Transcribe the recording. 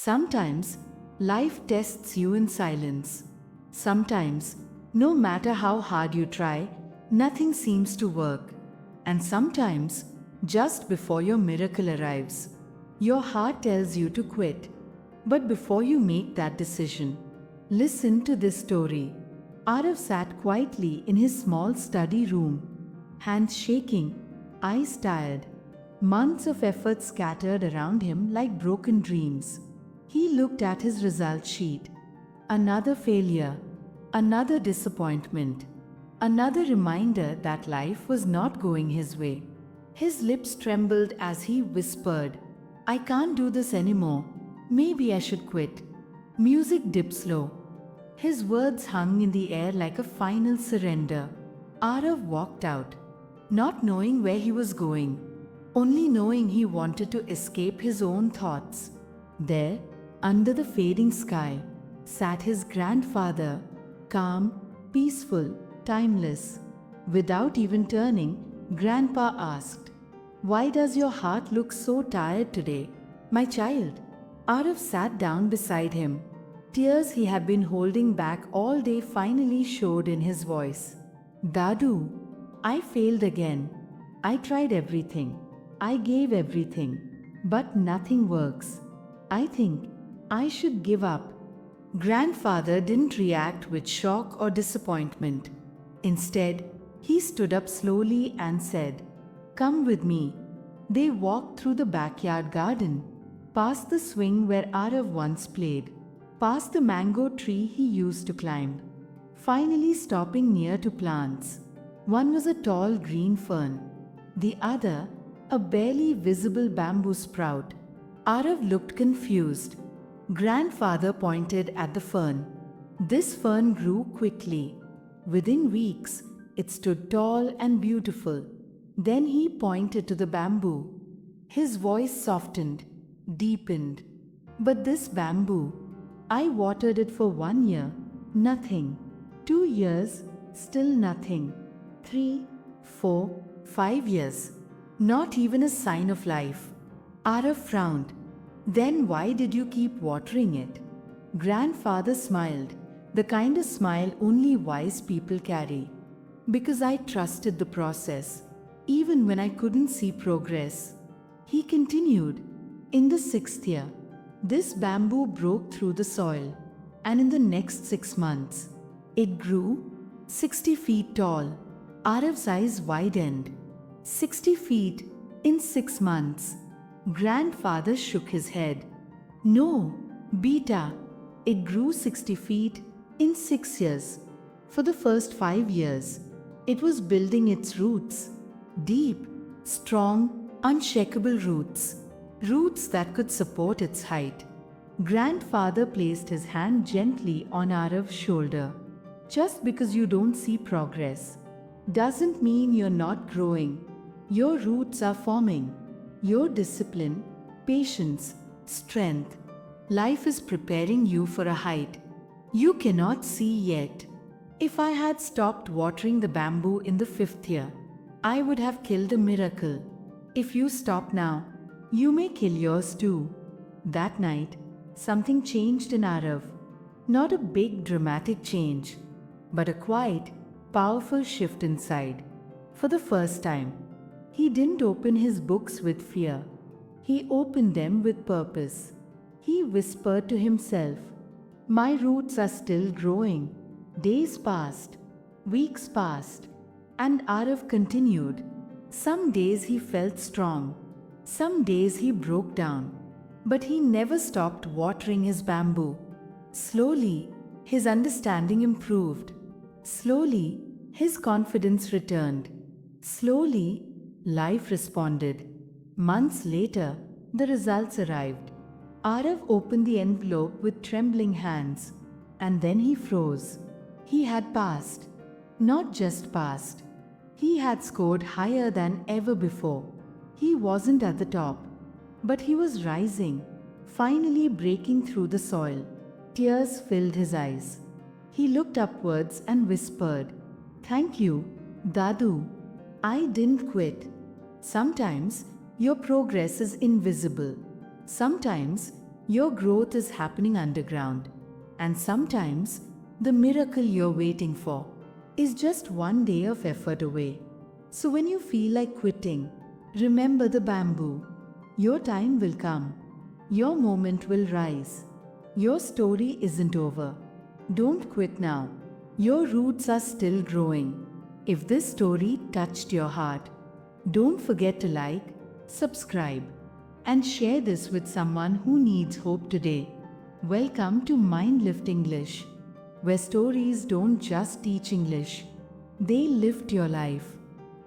Sometimes life tests you in silence. Sometimes, no matter how hard you try, nothing seems to work. And sometimes, just before your miracle arrives, your heart tells you to quit. But before you make that decision, listen to this story. Arav sat quietly in his small study room, hands shaking, eyes tired, months of effort scattered around him like broken dreams. He looked at his result sheet. Another failure, another disappointment, another reminder that life was not going his way. His lips trembled as he whispered, "I can't do this anymore. Maybe I should quit." Music dipped slow. His words hung in the air like a final surrender. Arav walked out, not knowing where he was going, only knowing he wanted to escape his own thoughts. There, under the fading sky, sat his grandfather, calm, peaceful, timeless. Without even turning, Grandpa asked, "Why does your heart look so tired today, my child?" Arav sat down beside him. Tears he had been holding back all day finally showed in his voice. "Dadu, I failed again. I tried everything. I gave everything. But nothing works. I think I should give up." Grandfather didn't react with shock or disappointment. Instead, he stood up slowly and said, "Come with me." They walked through the backyard garden, past the swing where Arav once played, past the mango tree he used to climb, finally stopping near two plants. One was a tall green fern, the other a barely visible bamboo sprout. Arav looked confused. Grandfather pointed at the fern. This fern grew quickly. Within weeks, it stood tall and beautiful. Then he pointed to the bamboo. His voice softened, deepened. "But this bamboo, I watered it for 1 year, nothing. 2 years, still nothing. 3, 4, 5 years, not even a sign of life." Arav frowned. "Then why did you keep watering it?" Grandfather smiled, the kind of smile only wise people carry. "Because I trusted the process, even when I couldn't see progress." He continued, "In the 6th year, this bamboo broke through the soil, and in the next 6 months, it grew 60 feet tall." Arav's eyes widened. 60 feet in 6 months. Grandfather shook his head. "No, beta, it grew 60 feet in 6 years. For the first 5 years, it was building its roots. Deep, strong, unshakable roots. Roots that could support its height." Grandfather placed his hand gently on Arav's shoulder. "Just because you don't see progress doesn't mean you're not growing. Your roots are forming. Your discipline, patience, strength. Life is preparing you for a height you cannot see yet." If I had stopped watering the bamboo in the 5th year, I would have killed a miracle. If you stop now, you may kill yours too. That night, something changed in Arav. Not a big dramatic change, but a quiet, powerful shift inside. For the first time, he didn't open his books with fear. He opened them with purpose. He whispered to himself, "My roots are still growing." Days passed, weeks passed, and Arav continued. Some days he felt strong, some days he broke down, but he never stopped watering his bamboo. Slowly, his understanding improved. Slowly, his confidence returned. Slowly, life responded. Months later, the results arrived. Arav opened the envelope with trembling hands, and then he froze. He had passed. Not just passed. He had scored higher than ever before. He wasn't at the top, but he was rising, finally breaking through the soil. Tears filled his eyes. He looked upwards and whispered, "Thank you, Dadu. I didn't quit." Sometimes your progress is invisible. Sometimes Your growth is happening underground, and sometimes the miracle you're waiting for is just one day of effort away. So when you feel like quitting, remember the bamboo. Your time will come. Your moment will rise. Your story isn't over. Don't quit now. Your roots are still growing. If this story touched your heart, don't forget to like, subscribe, and share this with someone who needs hope today. Welcome to MindLift English, where stories don't just teach English, they lift your life.